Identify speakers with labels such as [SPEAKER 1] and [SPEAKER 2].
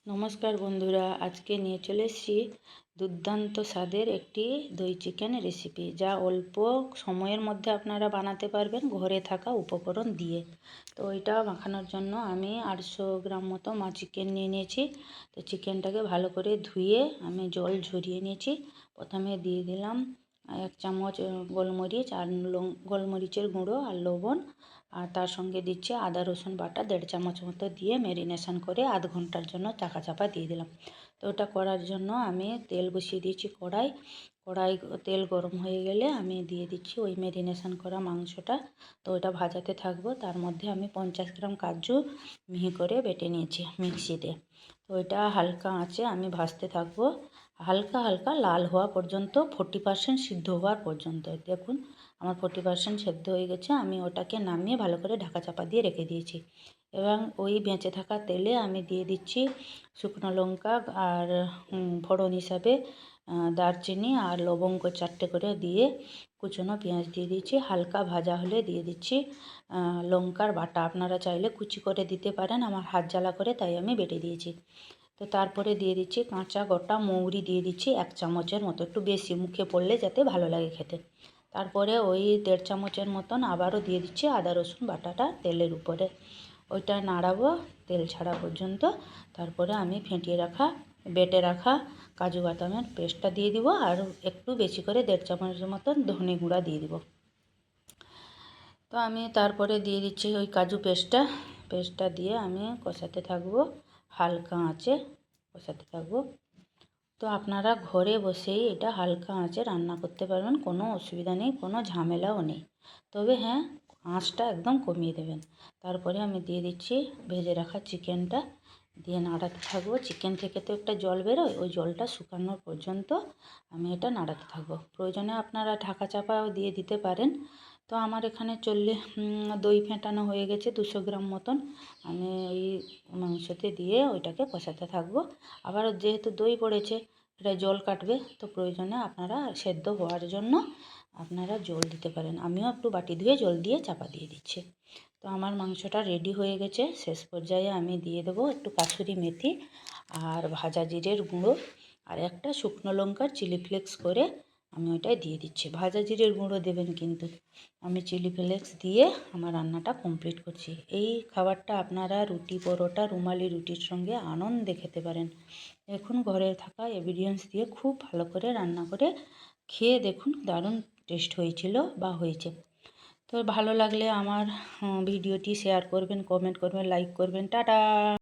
[SPEAKER 1] নমস্কার বন্ধুরা, আজকে নিয়ে চলে এসেছি দুর্দান্ত স্বাদের একটি দই চিকেন রেসিপি, যা অল্প সময়ের মধ্যে আপনারা বানাতে পারবেন ঘরে থাকা উপকরণ দিয়ে। তো ওইটা মাখানোর জন্য আমি 800 গ্রাম মতো চিকেন নিয়ে নিয়েছি। তো চিকেনটাকে ভালো করে ধুয়ে আমি জল ঝরিয়ে নিয়েছি। প্রথমে দিয়ে দিলাম 1 চামচ গোলমরিচ আর গোলমরিচের গুঁড়ো আর লবণ, আর তার সঙ্গে দিচ্ছি আদা রসুন বাটা 1.5 চামচ মতো দিয়ে ম্যারিনেশন করে আধ ঘন্টার জন্য চাপা দিয়ে দিলাম। তো ওটা করার জন্য আমি তেল বসিয়ে দিয়েছি কড়াই তেল গরম হয়ে গেলে আমি দিয়ে দিচ্ছি ওই ম্যারিনেশন করা মাংসটা। তো ওটা ভাজাতে থাকবো। তার মধ্যে আমি 50 গ্রাম কাজু মিহি করে বেটে নিয়েছি মিক্সিতে। তো ওইটা হালকা আঁচে আমি ভাজতে থাকবো, হালকা হালকা লাল হওয়া পর্যন্ত, 40% সিদ্ধ হওয়ার পর্যন্ত। দেখুন আমার 40% সেদ্ধ হয়ে গেছে। আমি ওটাকে নামিয়ে ভালো করে ঢাকা চাপা দিয়ে রেখে দিয়েছি। এবং ওই বেঁচে থাকা তেলে আমি দিয়ে দিচ্ছি শুকনো লঙ্কা আর ফোড়ন হিসাবে দারচিনি আর লবঙ্গ 4টে করে দিয়ে কুচনো পেঁয়াজ দিয়ে দিচ্ছি। হালকা ভাজা হলে দিয়ে দিচ্ছি লঙ্কার বাটা। আপনারা চাইলে কুচি করে দিতে পারেন, আমার হাত জ্বালা করে তাই আমি বেটে দিয়েছি। তো তারপরে দিয়ে দিচ্ছি কাঁচা গোটা মৌরি দিয়ে দিচ্ছি 1 চামচের মতো, একটু বেশি মুখে পড়লে যাতে ভালো লাগে খেতে। তারপরে ওই 1.5 চামচের মতন আবারও দিয়ে দিচ্ছি আদা রসুন বাটাটা তেলের উপরে। ওইটা নাড়াবো তেল ছাড়া পর্যন্ত। তারপরে আমি বেটে রাখা কাজু বাদামের পেস্টটা দিয়ে দিব, আর একটু বেশি করে 1.5 চামচের মতন ধনে গুঁড়া দিয়ে দিব। তো আমি তারপরে দিয়ে দিচ্ছি ওই কাজু পেস্টটা দিয়ে আমি কষাতে থাকবো, হালকা আঁচে কষাতে থাকবো। তো আপনারা ঘরে বসেই এটা হালকা আঁচে রান্না করতে পারবেন, কোনো অসুবিধা নেই, কোনো ঝামেলাও নেই। তবে হ্যাঁ, আঁচটা একদম কমিয়ে দেবেন। তারপরে আমি দিয়ে দিচ্ছি ভেজে রাখা চিকেনটা, দিয়ে নাড়াতে থাকবো। চিকেন থেকে তো একটা জল বেরোয়, ওই জলটা শুকানোর পর্যন্ত আমি এটা নাড়াতে থাকবো। প্রয়োজনে আপনারা ঢাকা চাপাও দিয়ে দিতে পারেন। তো আমার এখানে দই ফেটানো হয়ে গেছে 200 গ্রাম মতন। আমি ওই মাংসতে দিয়ে ওইটাকে কষাতে থাকবো। আবার যেহেতু দই পড়েছে, এটা জল কাটবে, তো প্রয়োজনে আপনারা সেদ্ধ হওয়ার জন্য আপনারা জল দিতে পারেন। আমিও একটু বাটি ধুয়ে জল দিয়ে চাপা দিয়ে দিচ্ছি। তো আমার মাংসটা রেডি হয়ে গেছে। শেষ পর্যায়ে আমি দিয়ে দেবো একটু কাসুরি মেথি আর ভাজা জিরের গুঁড়ো আর একটা শুকনো লঙ্কার চিলি ফ্লেক্স করে আমি ওইটাই দিয়ে দিচ্ছি। ভাজা জিরের গুঁড়ো দেবেন কিন্তু, আমি চিলি ফ্লেক্স দিয়ে আমার রান্নাটা কমপ্লিট করছি। এই খাবারটা আপনারা রুটি, পরোটা, রুমালি রুটির সঙ্গে আনন্দে খেতে পারেন। এখন ঘরে থাকা ইনগ্রিডিয়েন্টস দিয়ে খুব ভালো করে রান্না করে খেয়ে দেখুন, দারুণ টেস্ট হয়েছিল বা হয়েছে। তো ভালো লাগলে আমার ভিডিওটি শেয়ার করবেন, কমেন্ট করবেন, লাইক করবেন। টাটা।